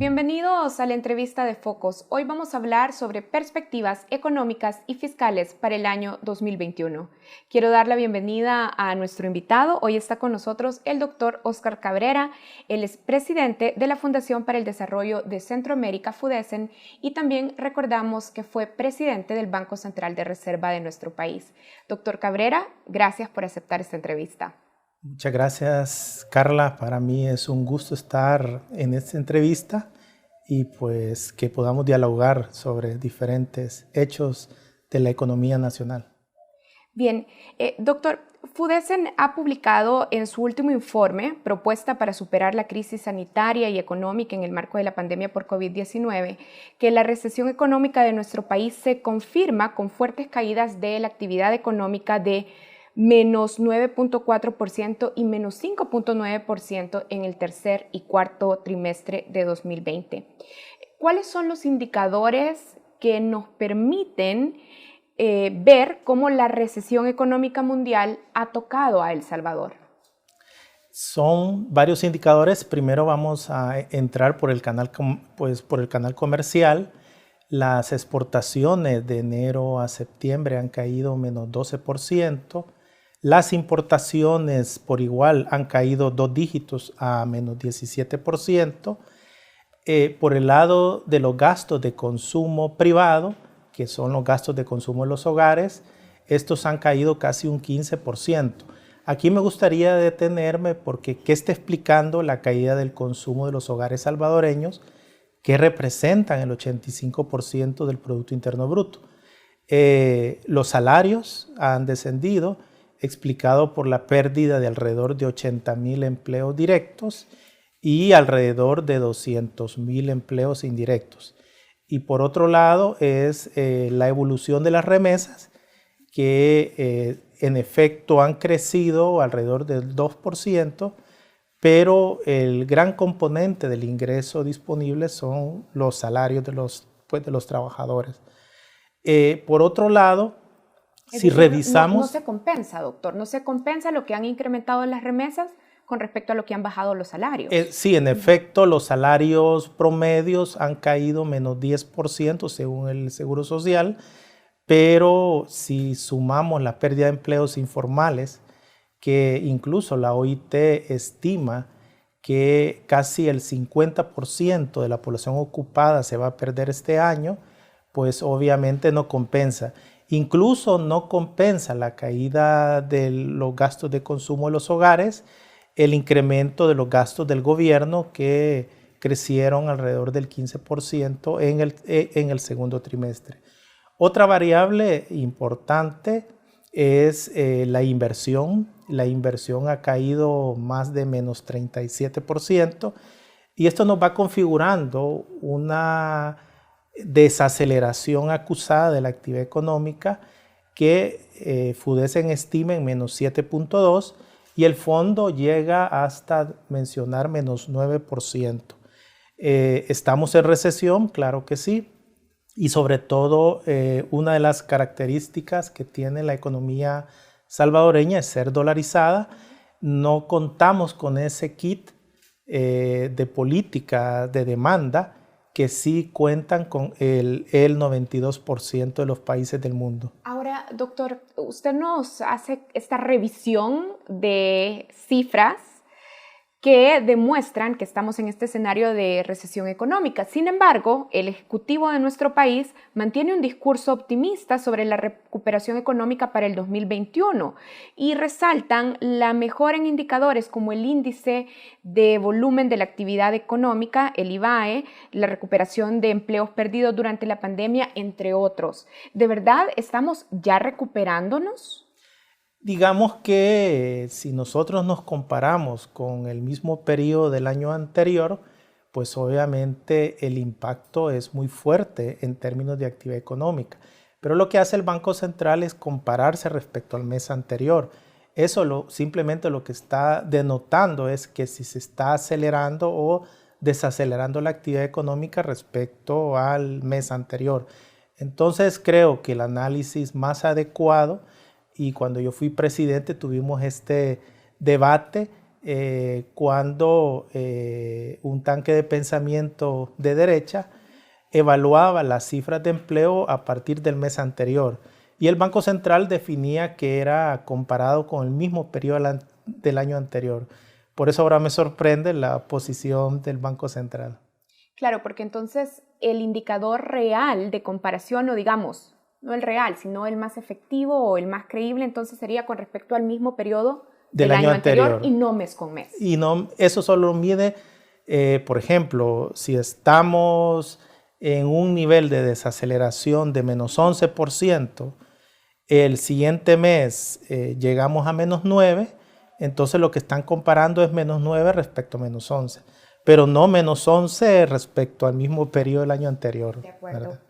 Bienvenidos a la entrevista de Focos. Hoy vamos a hablar sobre perspectivas económicas y fiscales para el año 2021. Quiero dar la bienvenida a nuestro invitado. Hoy está con nosotros el doctor Óscar Cabrera. Él es presidente de la Fundación para el Desarrollo de Centroamérica, FUDECEN, y también recordamos que fue presidente del Banco Central de Reserva de nuestro país. Doctor Cabrera, gracias por aceptar esta entrevista. Muchas gracias, Carla. Para mí es un gusto estar en esta entrevista y pues que podamos dialogar sobre diferentes hechos de la economía nacional. Bien, doctor, FUDECEN ha publicado en su último informe, Propuesta para superar la crisis sanitaria y económica en el marco de la pandemia por COVID-19, que la recesión económica de nuestro país se confirma con fuertes caídas de la actividad económica de menos 9.4% y menos 5.9% en el tercer y cuarto trimestre de 2020. ¿Cuáles son los indicadores que nos permiten ver cómo la recesión económica mundial ha tocado a El Salvador? Son varios indicadores. Primero vamos a entrar por el canal comercial. Las exportaciones de enero a septiembre han caído menos 12%. Las importaciones por igual han caído 2 dígitos a menos 17%. Por el lado de los gastos de consumo privado, que son los gastos de consumo de los hogares, estos han caído casi un 15%. Aquí me gustaría detenerme porque ¿qué está explicando la caída del consumo de los hogares salvadoreños, que representan el 85% del Producto Interno Bruto? Los salarios han descendido, explicado por la pérdida de alrededor de 80,000 empleos directos y alrededor de 200,000 empleos indirectos. Y por otro lado es la evolución de las remesas, que en efecto han crecido alrededor del 2%, pero el gran componente del ingreso disponible son los salarios de los trabajadores. Por otro lado, si revisamos... No se compensa, doctor, no se compensa lo que han incrementado las remesas con respecto a lo que han bajado los salarios. Sí, en efecto, los salarios promedios han caído menos 10% según el Seguro Social, pero si sumamos la pérdida de empleos informales, que incluso la OIT estima que casi el 50% de la población ocupada se va a perder este año, pues obviamente no compensa. Incluso no compensa la caída de los gastos de consumo de los hogares, el incremento de los gastos del gobierno, que crecieron alrededor del 15% en el segundo trimestre. Otra variable importante es la inversión. La inversión ha caído más de menos 37%, y esto nos va configurando una desaceleración acusada de la actividad económica que FUDECEN estima en menos 7.2%, y el fondo llega hasta mencionar menos 9%. ¿Estamos en recesión? Claro que sí. Y sobre todo, una de las características que tiene la economía salvadoreña es ser dolarizada. No contamos con ese kit de política de demanda que sí cuentan con el 92% de los países del mundo. Ahora, doctor, usted nos hace esta revisión de cifras que demuestran que estamos en este escenario de recesión económica. Sin embargo, el Ejecutivo de nuestro país mantiene un discurso optimista sobre la recuperación económica para el 2021 y resaltan la mejora en indicadores como el índice de volumen de la actividad económica, el IVAE, la recuperación de empleos perdidos durante la pandemia, entre otros. ¿De verdad estamos ya recuperándonos? Digamos que si nosotros nos comparamos con el mismo periodo del año anterior, pues obviamente el impacto es muy fuerte en términos de actividad económica. Pero lo que hace el Banco Central es compararse respecto al mes anterior. Eso simplemente lo que está denotando es que si se está acelerando o desacelerando la actividad económica respecto al mes anterior. Entonces creo que el análisis más adecuado, y cuando yo fui presidente tuvimos este debate, cuando un tanque de pensamiento de derecha evaluaba las cifras de empleo a partir del mes anterior. Y el Banco Central definía que era comparado con el mismo periodo del año anterior. Por eso ahora me sorprende la posición del Banco Central. Claro, porque entonces el indicador real de comparación, o digamos, no el real, sino el más efectivo o el más creíble, entonces sería con respecto al mismo periodo del año anterior y no mes con mes. Y no, eso solo mide, por ejemplo, si estamos en un nivel de desaceleración de menos 11%, el siguiente mes llegamos a menos 9%, entonces lo que están comparando es menos 9 respecto a menos 11, pero no menos 11 respecto al mismo periodo del año anterior. De acuerdo. ¿Verdad?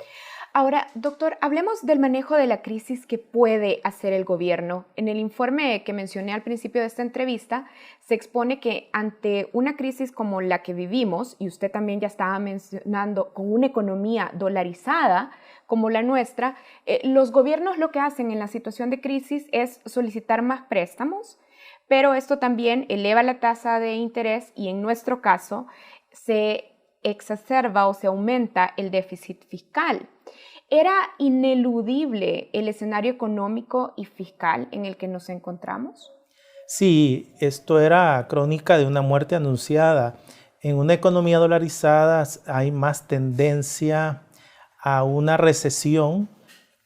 Ahora, doctor, hablemos del manejo de la crisis que puede hacer el gobierno. En el informe que mencioné al principio de esta entrevista, se expone que ante una crisis como la que vivimos, y usted también ya estaba mencionando, con una economía dolarizada como la nuestra, los gobiernos lo que hacen en la situación de crisis es solicitar más préstamos, pero esto también eleva la tasa de interés y en nuestro caso se exacerba o se aumenta el déficit fiscal. ¿Era ineludible el escenario económico y fiscal en el que nos encontramos? Sí, esto era crónica de una muerte anunciada. En una economía dolarizada hay más tendencia a una recesión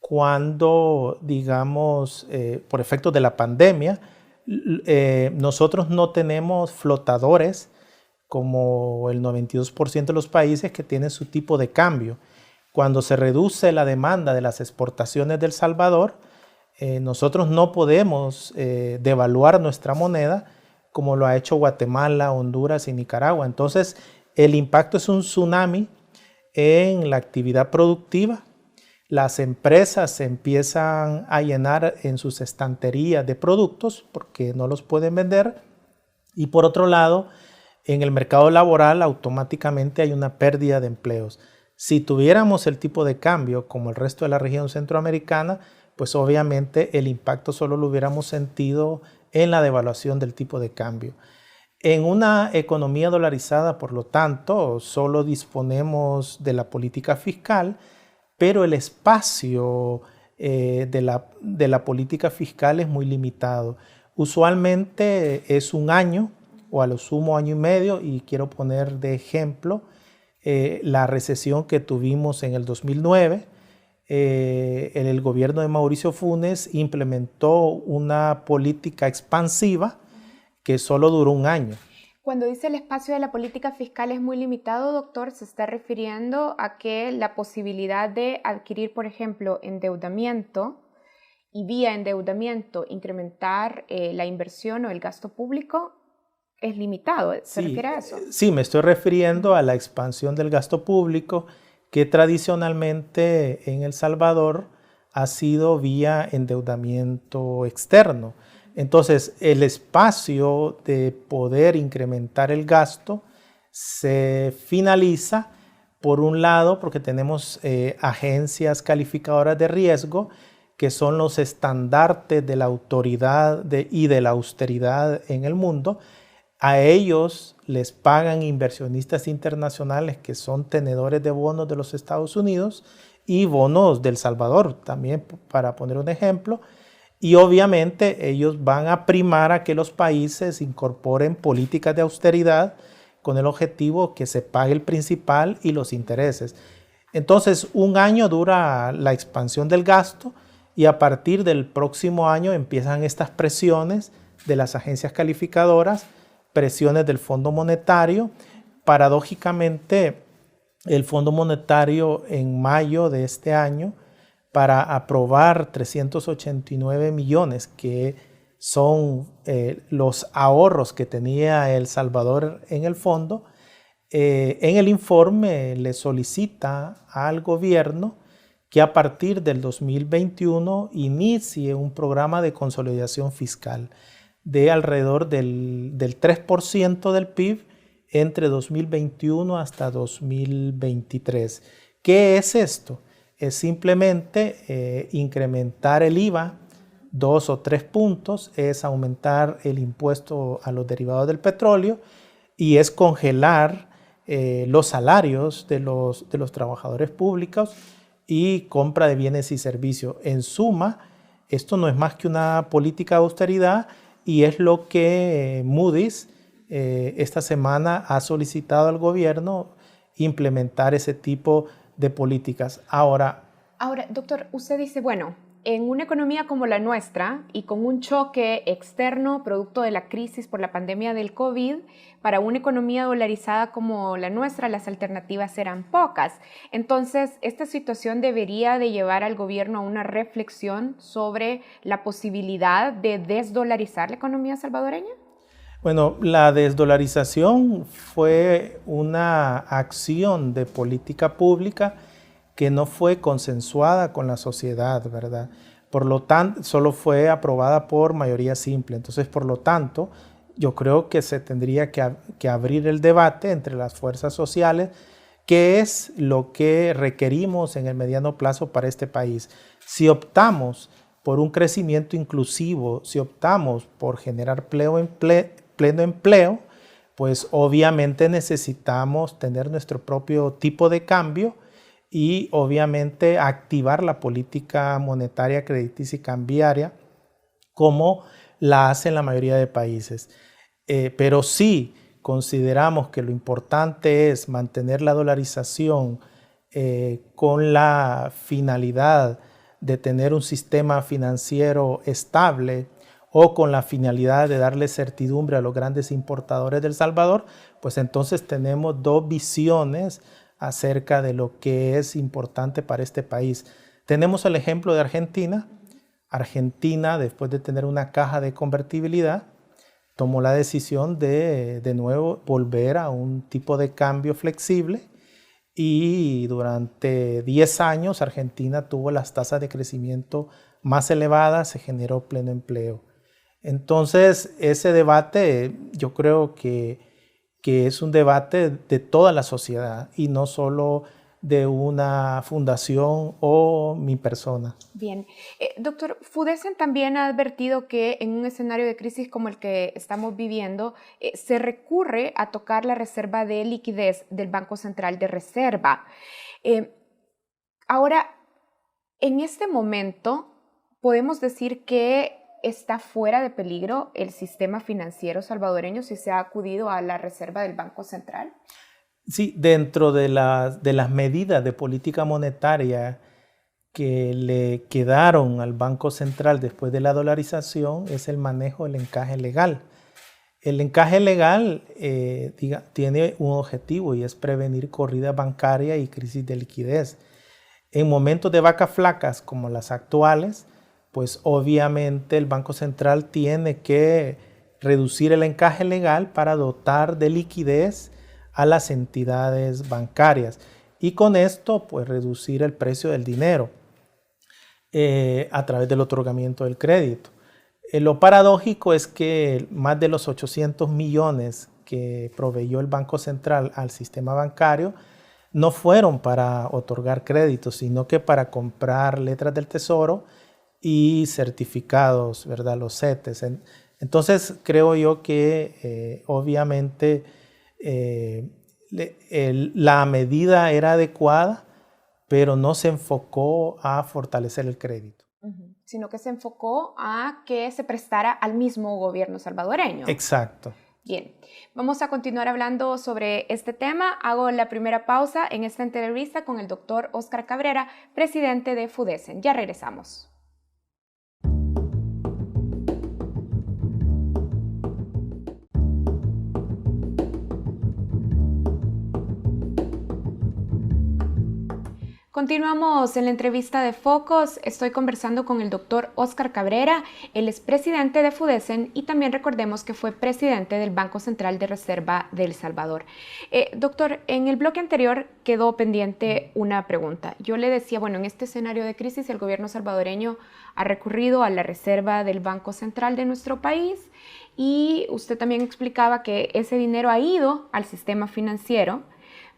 cuando, digamos, por efectos de la pandemia, nosotros no tenemos flotadores como el 92% de los países que tienen su tipo de cambio. Cuando se reduce la demanda de las exportaciones de El Salvador, nosotros no podemos devaluar nuestra moneda como lo ha hecho Guatemala, Honduras y Nicaragua. Entonces, el impacto es un tsunami en la actividad productiva. Las empresas se empiezan a llenar en sus estanterías de productos porque no los pueden vender. Y por otro lado, en el mercado laboral automáticamente hay una pérdida de empleos. Si tuviéramos el tipo de cambio como el resto de la región centroamericana, pues obviamente el impacto solo lo hubiéramos sentido en la devaluación del tipo de cambio. En una economía dolarizada, por lo tanto, solo disponemos de la política fiscal, pero el espacio de la política fiscal es muy limitado. Usualmente es un año o a lo sumo año y medio, y quiero poner de ejemplo la recesión que tuvimos en el 2009. El gobierno de Mauricio Funes implementó una política expansiva que solo duró un año. Cuando dice el espacio de la política fiscal es muy limitado, doctor, se está refiriendo a que la posibilidad de adquirir, por ejemplo, endeudamiento y vía endeudamiento incrementar la inversión o el gasto público es limitado. ¿Se refiere a eso? Sí, me estoy refiriendo a la expansión del gasto público que tradicionalmente en El Salvador ha sido vía endeudamiento externo. Entonces, el espacio de poder incrementar el gasto se finaliza, por un lado, porque tenemos agencias calificadoras de riesgo, que son los estandartes de la autoridad y de la austeridad en el mundo. A ellos les pagan inversionistas internacionales que son tenedores de bonos de los Estados Unidos y bonos de El Salvador, también para poner un ejemplo. Y obviamente ellos van a primar a que los países incorporen políticas de austeridad con el objetivo que se pague el principal y los intereses. Entonces, un año dura la expansión del gasto y a partir del próximo año empiezan estas presiones de las agencias calificadoras, presiones del Fondo Monetario. Paradójicamente, el Fondo Monetario en mayo de este año, para aprobar 389 millones, que son los ahorros que tenía El Salvador en el fondo, en el informe le solicita al gobierno que a partir del 2021 inicie un programa de consolidación fiscal de alrededor del 3% del PIB entre 2021 hasta 2023. ¿Qué es esto? Es simplemente incrementar el IVA 2 o 3 puntos, es aumentar el impuesto a los derivados del petróleo y es congelar los salarios de los trabajadores públicos y compra de bienes y servicios. En suma, esto no es más que una política de austeridad y es lo que Moody's esta semana ha solicitado al gobierno implementar ese tipo de políticas. Ahora, doctor, usted dice, bueno, en una economía como la nuestra y con un choque externo producto de la crisis por la pandemia del COVID, para una economía dolarizada como la nuestra, las alternativas eran pocas. Entonces, esta situación debería de llevar al gobierno a una reflexión sobre la posibilidad de desdolarizar la economía salvadoreña. Bueno, la desdolarización fue una acción de política pública que no fue consensuada con la sociedad, ¿verdad? Por lo tanto, solo fue aprobada por mayoría simple. Entonces, por lo tanto, yo creo que se tendría que abrir el debate entre las fuerzas sociales, qué es lo que requerimos en el mediano plazo para este país. Si optamos por un crecimiento inclusivo, si optamos por generar pleno empleo, pues obviamente necesitamos tener nuestro propio tipo de cambio y obviamente activar la política monetaria, crediticia y cambiaria como la hacen la mayoría de países. Pero sí consideramos que lo importante es mantener la dolarización con la finalidad de tener un sistema financiero estable o con la finalidad de darle certidumbre a los grandes importadores de El Salvador, pues entonces tenemos dos visiones acerca de lo que es importante para este país. Tenemos el ejemplo de Argentina. Argentina, después de tener una caja de convertibilidad, tomó la decisión de nuevo volver a un tipo de cambio flexible y durante 10 años Argentina tuvo las tasas de crecimiento más elevadas, se generó pleno empleo. Entonces, ese debate yo creo que es un debate de toda la sociedad y no solo de una fundación o mi persona. Bien. Doctor, FUDESEN también ha advertido que en un escenario de crisis como el que estamos viviendo, se recurre a tocar la reserva de liquidez del Banco Central de Reserva. Ahora, en este momento, podemos decir que está fuera de peligro el sistema financiero salvadoreño si se ha acudido a la reserva del Banco Central. Sí, dentro de las medidas de política monetaria que le quedaron al Banco Central después de la dolarización es el manejo del encaje legal. El encaje legal tiene un objetivo y es prevenir corrida bancaria y crisis de liquidez. En momentos de vacas flacas como las actuales, pues obviamente el Banco Central tiene que reducir el encaje legal para dotar de liquidez a las entidades bancarias y con esto pues reducir el precio del dinero a través del otorgamiento del crédito. Lo paradójico es que más de los 800 millones que proveyó el Banco Central al sistema bancario no fueron para otorgar créditos, sino que para comprar letras del Tesoro y certificados, ¿verdad? Los CETES. Entonces creo yo que obviamente la medida era adecuada, pero no se enfocó a fortalecer el crédito. Sino que se enfocó a que se prestara al mismo gobierno salvadoreño. Exacto. Bien, vamos a continuar hablando sobre este tema. Hago la primera pausa en esta entrevista con el doctor Óscar Cabrera, presidente de FUDESEN. Ya regresamos. Continuamos en la entrevista de Focos. Estoy conversando con el doctor Óscar Cabrera. Él es presidente de FUDESEN y también recordemos que fue presidente del Banco Central de Reserva de El Salvador. Doctor, en el bloque anterior quedó pendiente una pregunta. Yo le decía, bueno, en este escenario de crisis el gobierno salvadoreño ha recurrido a la reserva del Banco Central de nuestro país y usted también explicaba que ese dinero ha ido al sistema financiero,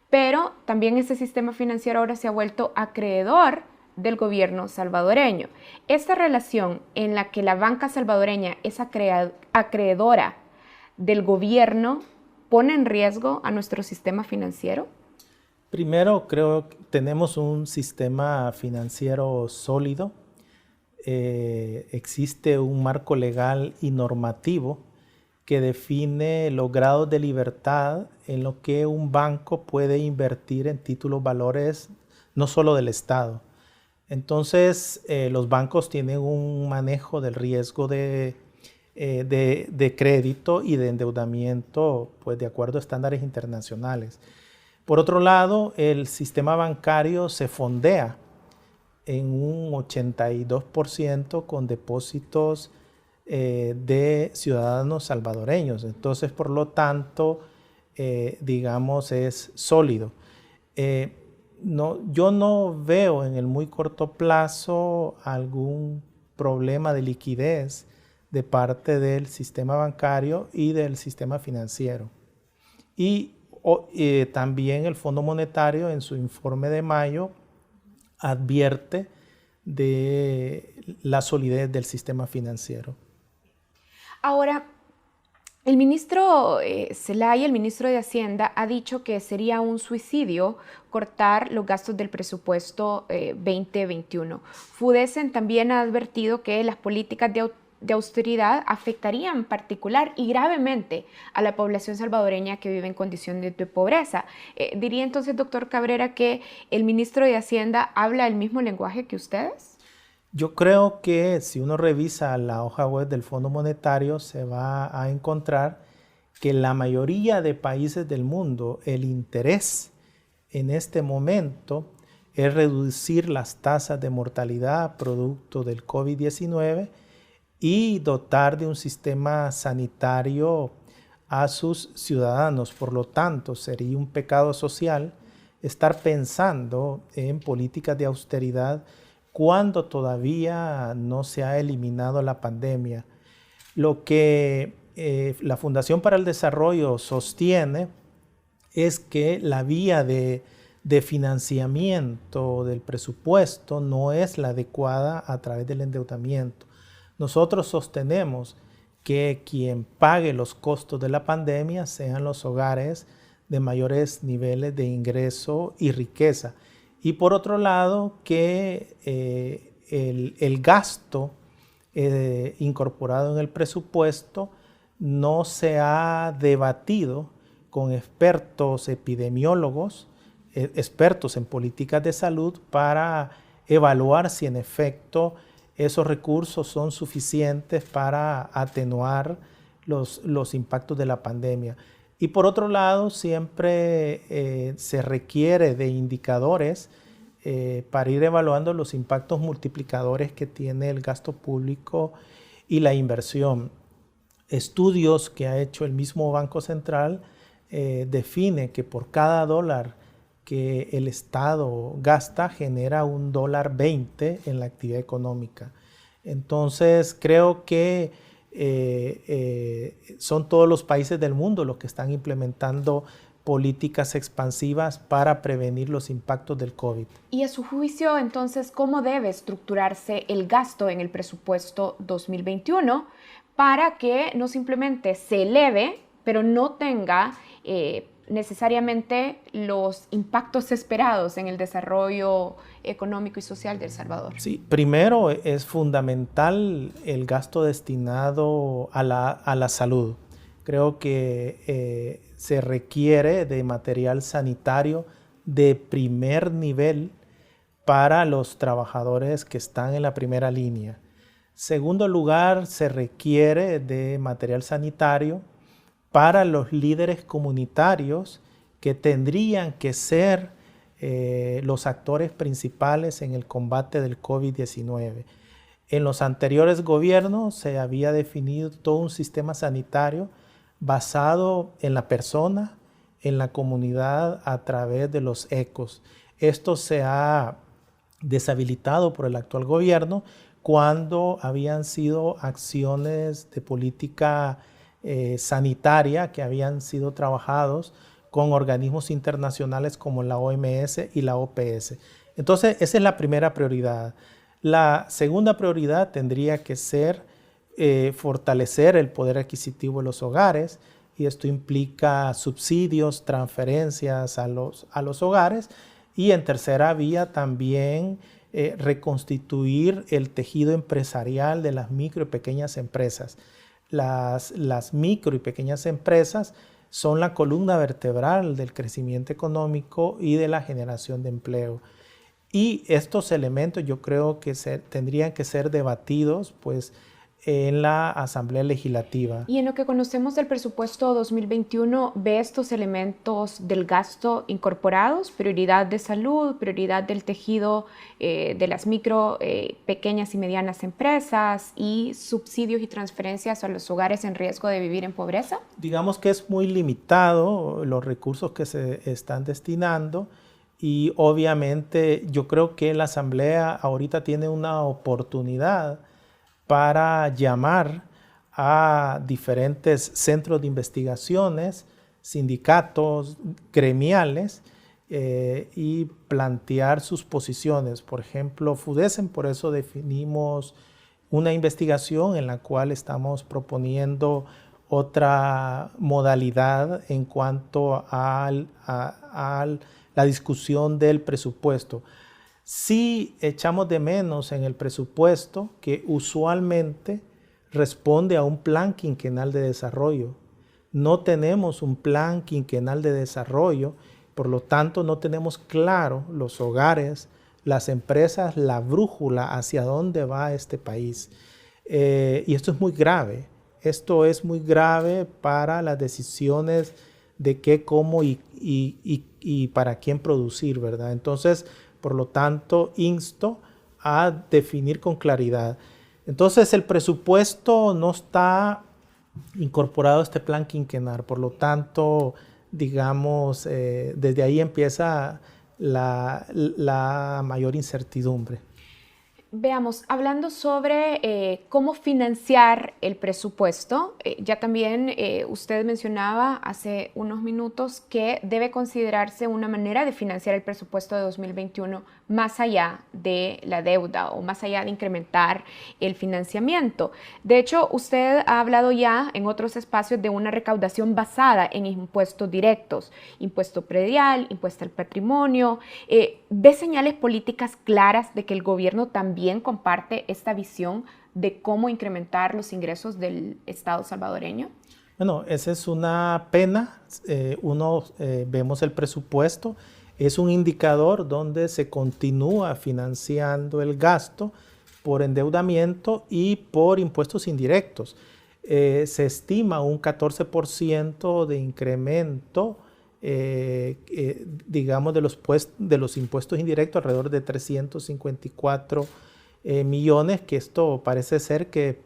pero también ese sistema financiero ahora se ha vuelto acreedor del gobierno salvadoreño. Esta relación en la que la banca salvadoreña es acreedora del gobierno pone en riesgo a nuestro sistema financiero. Primero, creo que tenemos un sistema financiero sólido. Existe un marco legal y normativo que define los grados de libertad en lo que un banco puede invertir en títulos valores, no solo del Estado. Entonces, los bancos tienen un manejo del riesgo de crédito y de endeudamiento, pues de acuerdo a estándares internacionales. Por otro lado, el sistema bancario se fondea en un 82% con depósitos de ciudadanos salvadoreños. Entonces, por lo tanto, digamos, es sólido. Yo no veo en el muy corto plazo algún problema de liquidez de parte del sistema bancario y del sistema financiero. Y también el Fondo Monetario en su informe de mayo advierte de la solidez del sistema financiero. Ahora, el ministro Zelaya, el ministro de Hacienda, ha dicho que sería un suicidio cortar los gastos del presupuesto 2021. FUDESEN también ha advertido que las políticas de austeridad afectarían particular y gravemente a la población salvadoreña que vive en condiciones de pobreza. ¿Diría entonces, doctor Cabrera, que el ministro de Hacienda habla el mismo lenguaje que ustedes? Yo creo que si uno revisa la hoja web del Fondo Monetario se va a encontrar que la mayoría de países del mundo, el interés en este momento es reducir las tasas de mortalidad producto del COVID-19 y dotar de un sistema sanitario a sus ciudadanos. Por lo tanto, sería un pecado social estar pensando en políticas de austeridad cuando todavía no se ha eliminado la pandemia. Lo que la Fundación para el Desarrollo sostiene es que la vía de financiamiento del presupuesto no es la adecuada a través del endeudamiento. Nosotros sostenemos que quien pague los costos de la pandemia sean los hogares de mayores niveles de ingreso y riqueza. Y por otro lado, que el gasto incorporado en el presupuesto no se ha debatido con expertos epidemiólogos, expertos en políticas de salud, para evaluar si en efecto esos recursos son suficientes para atenuar los impactos de la pandemia. Y por otro lado, siempre se requiere de indicadores para ir evaluando los impactos multiplicadores que tiene el gasto público y la inversión. Estudios que ha hecho el mismo Banco Central define que por cada dólar que el Estado gasta genera $1.20 en la actividad económica. Entonces creo que son todos los países del mundo los que están implementando políticas expansivas para prevenir los impactos del COVID. Y a su juicio, entonces, ¿cómo debe estructurarse el gasto en el presupuesto 2021 para que no simplemente se eleve, pero no tenga necesariamente los impactos esperados en el desarrollo económico y social de El Salvador? Sí, primero es fundamental el gasto destinado a la salud. Creo que se requiere de material sanitario de primer nivel para los trabajadores que están en la primera línea. Segundo lugar, se requiere de material sanitario para los líderes comunitarios que tendrían que ser los actores principales en el combate del COVID-19. En los anteriores gobiernos se había definido todo un sistema sanitario basado en la persona, en la comunidad a través de los ECOs. Esto se ha deshabilitado por el actual gobierno cuando habían sido acciones de política sanitaria que habían sido trabajados con organismos internacionales como la OMS y la OPS. Entonces, esa es la primera prioridad. La segunda prioridad tendría que ser fortalecer el poder adquisitivo de los hogares, y esto implica subsidios, transferencias a los hogares, y en tercera vía también reconstituir el tejido empresarial de las micro y pequeñas empresas. Las micro y pequeñas empresas son la columna vertebral del crecimiento económico y de la generación de empleo. Y estos elementos yo creo que tendrían que ser debatidos pues, en la Asamblea Legislativa. Y en lo que conocemos del presupuesto 2021, ¿ve estos elementos del gasto incorporados? Prioridad de salud, prioridad del tejido de las micro, pequeñas y medianas empresas y subsidios y transferencias a los hogares en riesgo de vivir en pobreza. Digamos que es muy limitado los recursos que se están destinando. Y obviamente yo creo que la Asamblea ahorita tiene una oportunidad para llamar a diferentes centros de investigaciones, sindicatos, gremiales y plantear sus posiciones. Por ejemplo, FUDESEN, por eso definimos una investigación en la cual estamos proponiendo otra modalidad en cuanto a la discusión del presupuesto. Sí echamos de menos en el presupuesto que usualmente responde a un plan quinquenal de desarrollo. No tenemos un plan quinquenal de desarrollo, por lo tanto no tenemos claro los hogares, las empresas, la brújula hacia dónde va este país. Y esto es muy grave. Esto es muy grave para las decisiones de qué, cómo y para quién producir, ¿verdad? Entonces, por lo tanto, insto a definir con claridad. Entonces, el presupuesto no está incorporado a este plan quinquenal, por lo tanto, digamos, desde ahí empieza la mayor incertidumbre. Veamos, hablando sobre cómo financiar el presupuesto, ya también usted mencionaba hace unos minutos que debe considerarse una manera de financiar el presupuesto de 2021 más allá de la deuda o más allá de incrementar el financiamiento. De hecho, usted ha hablado ya en otros espacios de una recaudación basada en impuestos directos, impuesto predial, impuesto al patrimonio. ¿Ve señales políticas claras de que el gobierno también comparte esta visión de cómo incrementar los ingresos del Estado salvadoreño? Bueno, esa es una pena. Vemos el presupuesto, es un indicador donde se continúa financiando el gasto por endeudamiento y por impuestos indirectos. Se estima un 14% de incremento, digamos, de los impuestos indirectos, alrededor de 354 millones, que esto parece ser que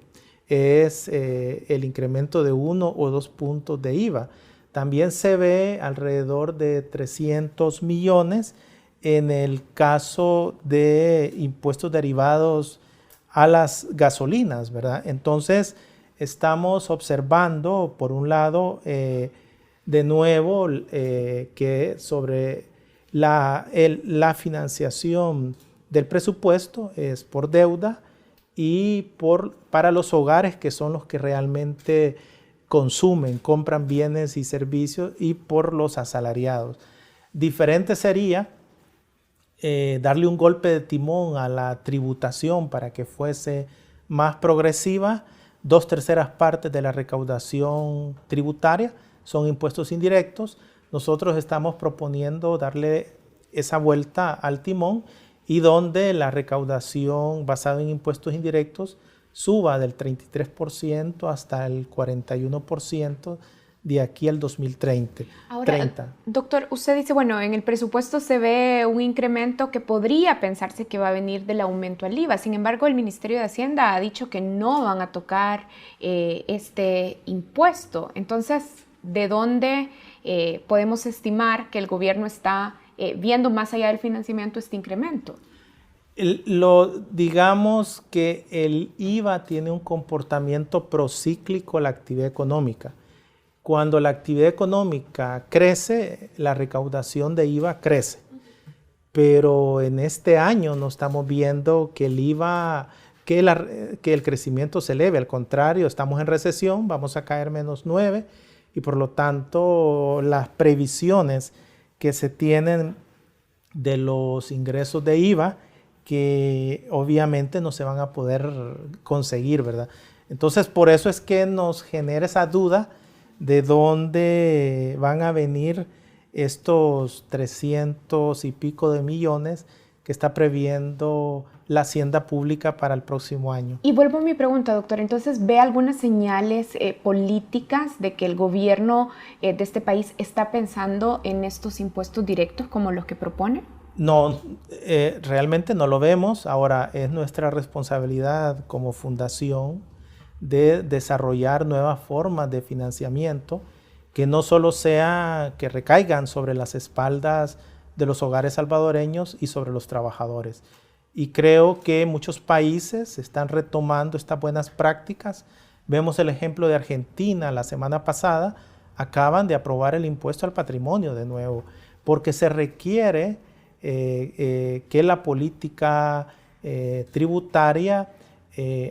es el incremento de 1 o 2 puntos de IVA. También se ve alrededor de 300 millones en el caso de impuestos derivados a las gasolinas, ¿verdad? Entonces, estamos observando, por un lado, de nuevo, que sobre la financiación del presupuesto es por deuda y para los hogares, que son los que realmente consumen, compran bienes y servicios, y por los asalariados. Diferente sería darle un golpe de timón a la tributación para que fuese más progresiva. 2/3 partes de la recaudación tributaria son impuestos indirectos. Nosotros estamos proponiendo darle esa vuelta al timón y donde la recaudación basada en impuestos indirectos suba del 33% hasta el 41% de aquí al 2030. Ahora, doctor, usted dice, bueno, en el presupuesto se ve un incremento que podría pensarse que va a venir del aumento al IVA. Sin embargo, el Ministerio de Hacienda ha dicho que no van a tocar este impuesto. Entonces, ¿de dónde podemos estimar que el gobierno está viendo más allá del financiamiento este incremento? Digamos que el IVA tiene un comportamiento procíclico a la actividad económica. Cuando la actividad económica crece, la recaudación de IVA crece. pero en este año no estamos viendo que el IVA, que el crecimiento se eleve. Al contrario, estamos en recesión, vamos a caer -9 y por lo tanto las previsiones que se tienen de los ingresos de IVA, que obviamente no se van a poder conseguir, ¿verdad? Entonces, por eso es que nos genera esa duda de dónde van a venir estos 300 y pico de millones que está previendo la Hacienda Pública para el próximo año. Y vuelvo a mi pregunta, doctor. Entonces, ¿ve algunas señales políticas de que el gobierno de este país está pensando en estos impuestos directos como los que propone? No, realmente no lo vemos. Ahora, es nuestra responsabilidad como fundación de desarrollar nuevas formas de financiamiento que no solo sea que recaigan sobre las espaldas de los hogares salvadoreños y sobre los trabajadores. Y creo que muchos países están retomando estas buenas prácticas. Vemos el ejemplo de Argentina. La semana pasada acaban de aprobar el impuesto al patrimonio de nuevo, porque se requiere que la política tributaria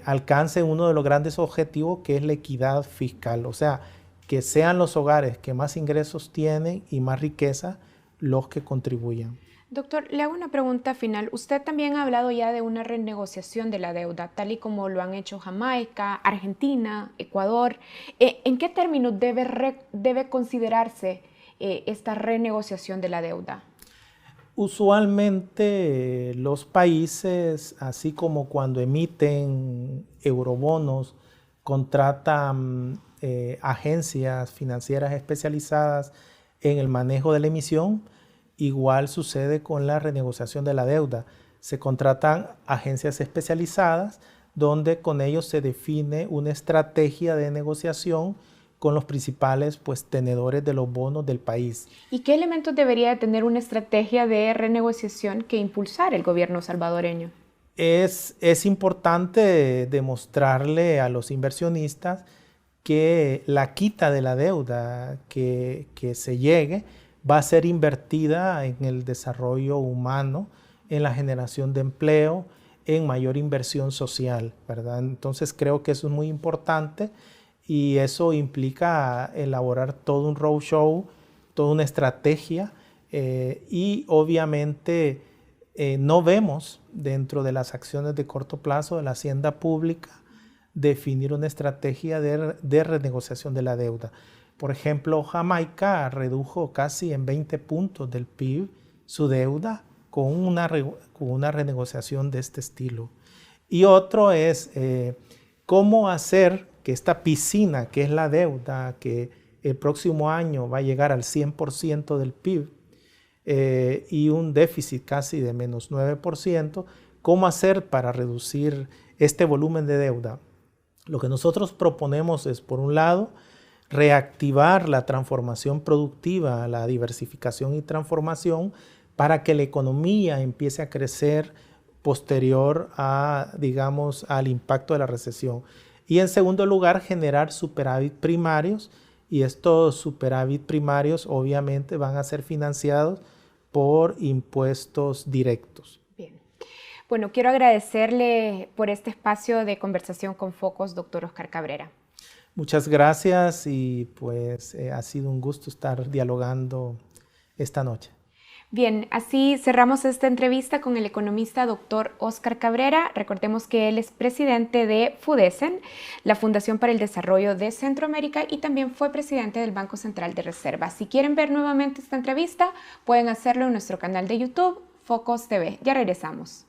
alcance uno de los grandes objetivos, que es la equidad fiscal. O sea, que sean los hogares que más ingresos tienen y más riqueza los que contribuyan. Doctor, le hago una pregunta final. Usted también ha hablado ya de una renegociación de la deuda, tal y como lo han hecho Jamaica, Argentina, Ecuador. ¿En qué términos debe considerarse esta renegociación de la deuda? Usualmente los países, así como cuando emiten eurobonos, contratan agencias financieras especializadas en el manejo de la emisión. Igual sucede con la renegociación de la deuda. Se contratan agencias especializadas donde con ellos se define una estrategia de negociación con los principales tenedores de los bonos del país. ¿Y qué elementos debería de tener una estrategia de renegociación que impulsar el gobierno salvadoreño? Es importante demostrarle a los inversionistas que la quita de la deuda que se llegue va a ser invertida en el desarrollo humano, en la generación de empleo, en mayor inversión social, ¿verdad? Entonces creo que eso es muy importante y eso implica elaborar todo un roadshow, toda una estrategia y obviamente no vemos dentro de las acciones de corto plazo de la Hacienda Pública definir una estrategia de renegociación de la deuda. Por ejemplo, Jamaica redujo casi en 20 puntos del PIB su deuda con una renegociación de este estilo. Y otro es cómo hacer que esta piscina, que es la deuda, que el próximo año va a llegar al 100% del PIB y un déficit casi de -9%, cómo hacer para reducir este volumen de deuda. Lo que nosotros proponemos es, por un lado, reactivar la transformación productiva, la diversificación y transformación para que la economía empiece a crecer posterior a, digamos, al impacto de la recesión. Y en segundo lugar, generar superávit primarios, y estos superávit primarios obviamente van a ser financiados por impuestos directos. Bien. Bueno, quiero agradecerle por este espacio de conversación con Focus, doctor Oscar Cabrera. Muchas gracias y pues ha sido un gusto estar dialogando esta noche. Bien, así cerramos esta entrevista con el economista doctor Oscar Cabrera. Recordemos que él es presidente de FUDECEN, la Fundación para el Desarrollo de Centroamérica, y también fue presidente del Banco Central de Reserva. Si quieren ver nuevamente esta entrevista, pueden hacerlo en nuestro canal de YouTube, Focus TV. Ya regresamos.